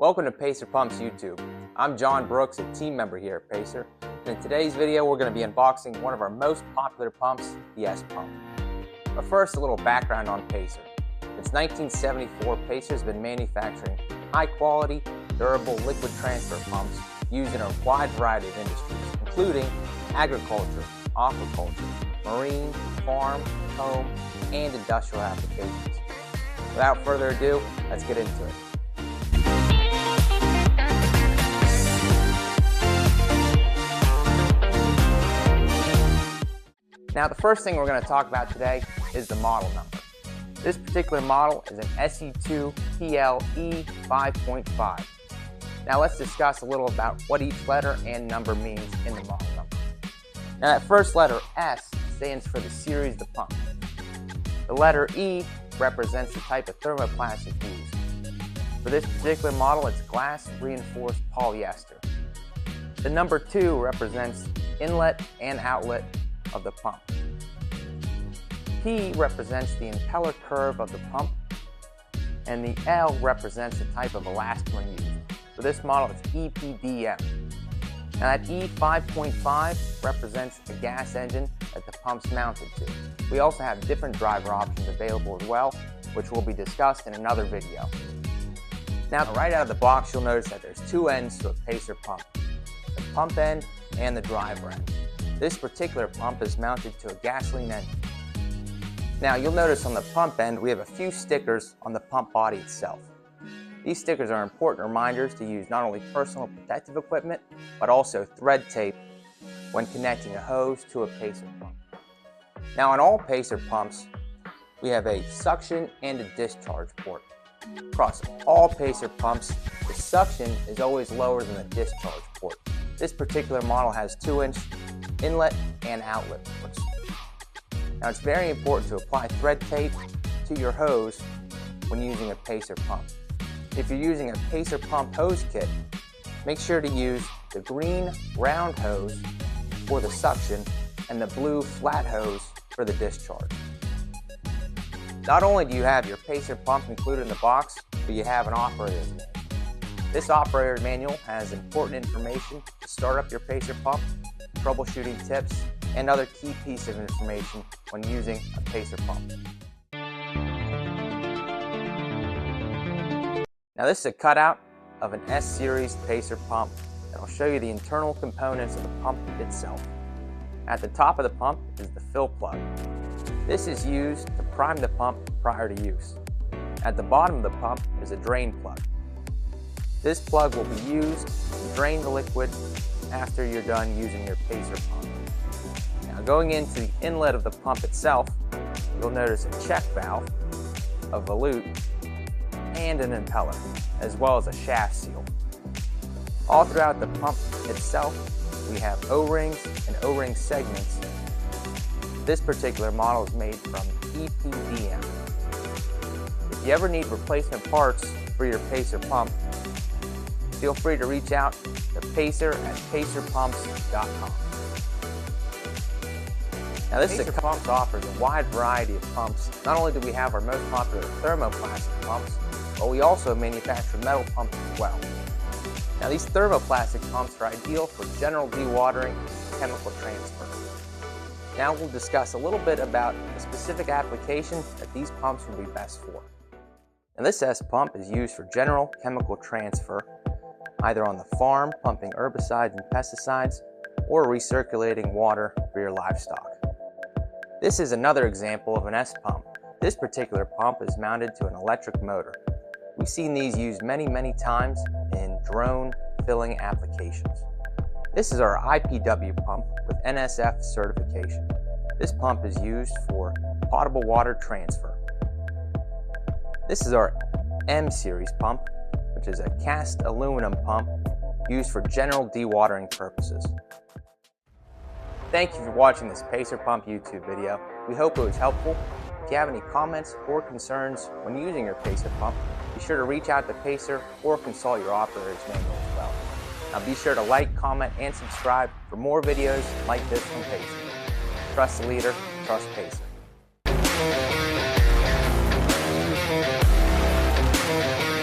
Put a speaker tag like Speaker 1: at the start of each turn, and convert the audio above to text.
Speaker 1: Welcome to Pacer Pumps YouTube. I'm John Brooks, a team member here at Pacer, and in today's video we're going to be unboxing one of our most popular pumps, the S pump. But first, a little background on Pacer. Since 1974, Pacer has been manufacturing high-quality, durable liquid transfer pumps used in a wide variety of industries, including agriculture, aquaculture, marine, farm, home, and industrial applications. Without further ado, let's get into it. Now, the first thing we're going to talk about today is the model number. This particular model is an SE2 PLE 5.5. Now let's discuss a little about what each letter and number means in the model number. Now that first letter, S, stands for the series of the pump. The letter E represents the type of thermoplastic used. For this particular model, it's glass reinforced polyester. The number 2 represents inlet and outlet of the pump. P represents the impeller curve of the pump, and the L represents the type of elastomer used. For this model, it's EPDM. Now that E 5.5 represents the gas engine that the pump's mounted to. We also have different driver options available as well, which will be discussed in another video. Now right out of the box, you'll notice that there's two ends to a Pacer pump, the pump end and the driver end. This particular pump is mounted to a gasoline engine. Now you'll notice on the pump end we have a few stickers on the pump body itself. These stickers are important reminders to use not only personal protective equipment, but also thread tape when connecting a hose to a Pacer pump. Now on all Pacer pumps, we have a suction and a discharge port. Across all Pacer pumps, the suction is always lower than the discharge port. This particular model has 2-inch inlet and outlet ports. Now it's very important to apply thread tape to your hose when using a Pacer pump. If you're using a Pacer pump hose kit, make sure to use the green round hose for the suction and the blue flat hose for the discharge. Not only do you have your Pacer pump included in the box, but you have an operator's manual. This operator's manual has important information to start up your Pacer pump, troubleshooting tips, and other key pieces of information when using a Pacer pump. Now this is a cutout of an S-Series Pacer pump, and I'll show you the internal components of the pump itself. At the top of the pump is the fill plug. This is used to prime the pump prior to use. At the bottom of the pump is a drain plug. This plug will be used to drain the liquid after you're done using your Pacer pump. Now going into the inlet of the pump itself, you'll notice a check valve, a volute, and an impeller, as well as a shaft seal. All throughout the pump itself, we have O-rings and O-ring segments. This particular model is made from EPDM. If you ever need replacement parts for your Pacer pump, feel free to reach out to pacer@pacerpumps.com. Now this Pacer pumps offers a wide variety of pumps. Not only do we have our most popular thermoplastic pumps, but we also manufacture metal pumps as well. Now these thermoplastic pumps are ideal for general dewatering and chemical transfer. Now we'll discuss a little bit about the specific application that these pumps will be best for. Now this S pump is used for general chemical transfer, either on the farm, pumping herbicides and pesticides, or recirculating water for your livestock. This is another example of an S pump. This particular pump is mounted to an electric motor. We've seen these used many times in drone filling applications. This is our IPW pump with NSF certification. This pump is used for potable water transfer. This is our M-Series pump, which is a cast aluminum pump used for general dewatering purposes. Thank you for watching this Pacer Pump YouTube video. We hope it was helpful. If you have any comments or concerns when using your Pacer pump, be sure to reach out to Pacer or consult your operator's manual as well. Now be sure to like, comment, and subscribe for more videos like this from Pacer. Trust the leader, trust Pacer.